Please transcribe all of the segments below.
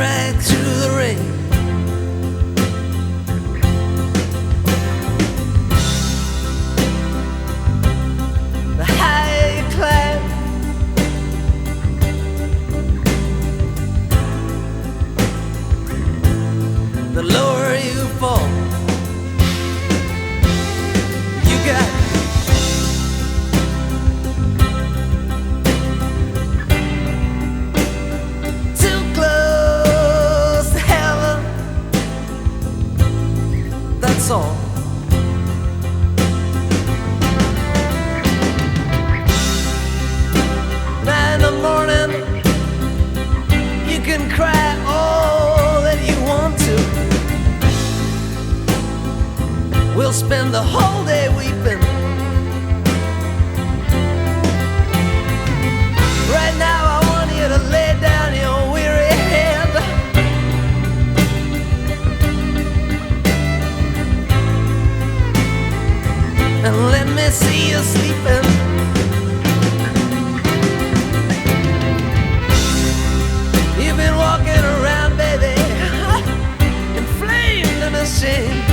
right through the rain. The higher you climb, the lower you fall. You got too close to heaven, that's all. Now in the morning you can cry all that you want to. We'll spend the whole day weeping. Right now I want you to lay down your weary head and let me see you sleeping. You've been walking around, baby, inflamed and ashamed,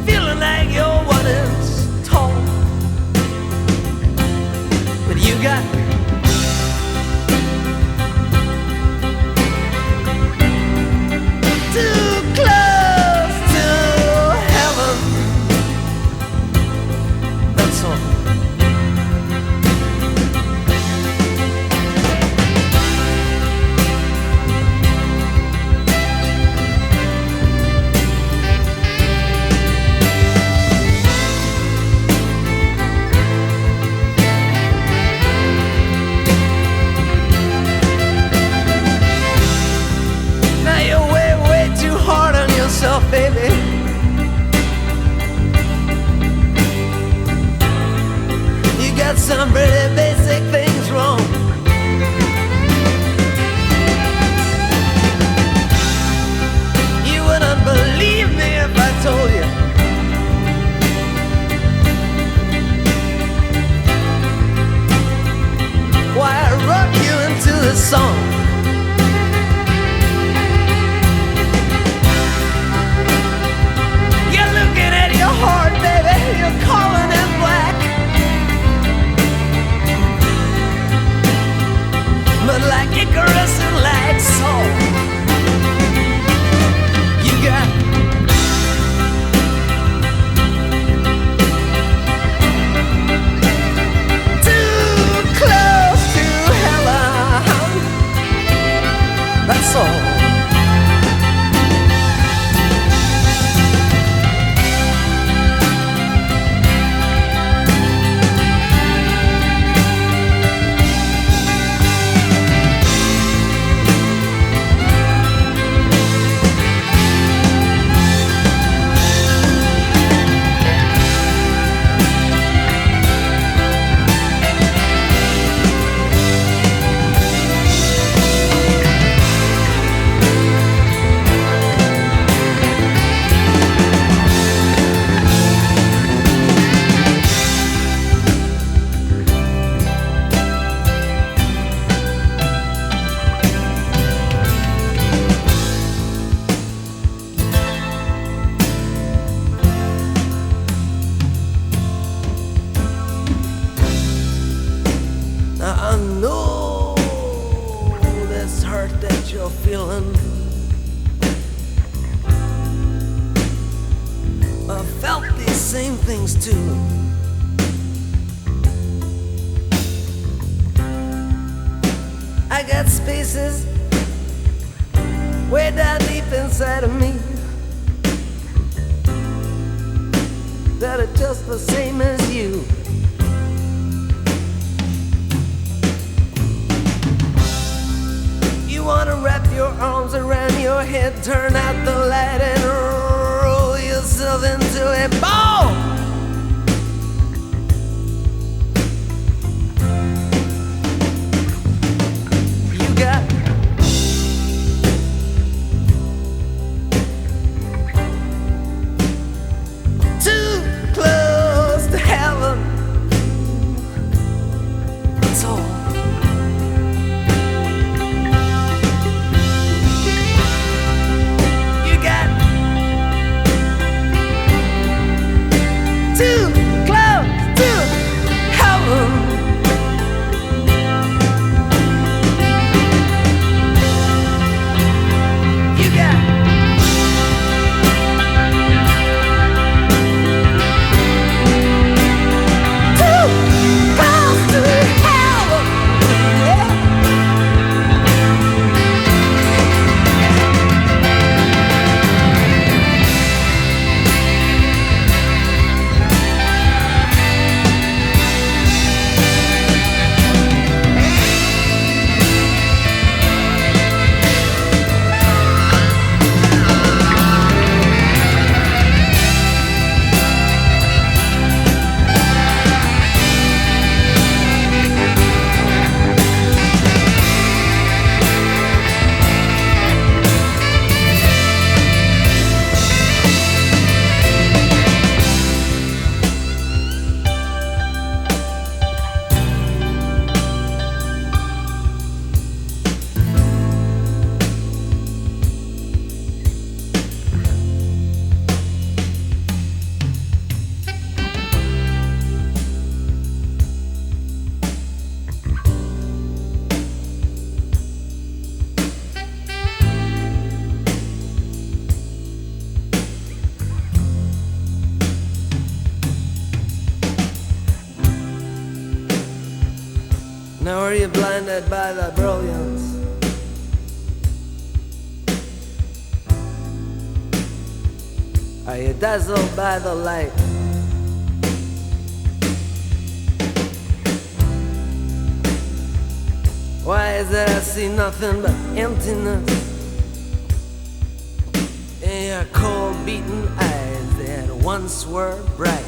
feeling like you're 1 inch tall. But you got too close to heaven, that's all. Now you're way, way too hard on yourself, baby. You got some pretty basic things wrong. You wouldn't believe me if I told you why I wrote you into this song. You're looking at your heart, baby, you're calling it black. But like Icarus and like Saul, you got too close to heaven, that's all. Now I know this hurt that you're feeling. I felt these same things too. I got spaces way down deep inside of me that are just the same as you. You wanna wrap your arms around your head, turn out the light and roll yourself into a ball. You got too close to heaven, that's all. Now are you blinded by the brilliance? Are you dazzled by the light? Why is it I see nothing but emptiness in your cold beaten eyes that once were bright?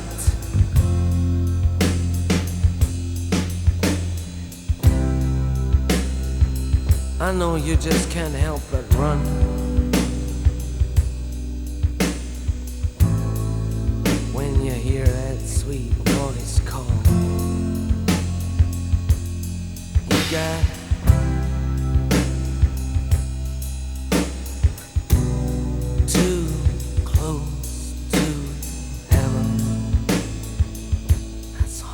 I know you just can't help but run when you hear that sweet voice call. You got too close to heaven. That's all.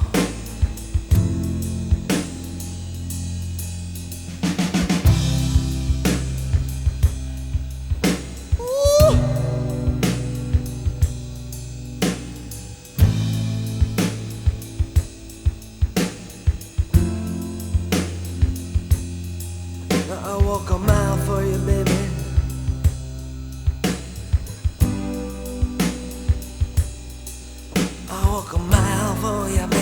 I'll walk a mile for you, baby. I'll walk a mile for you, baby.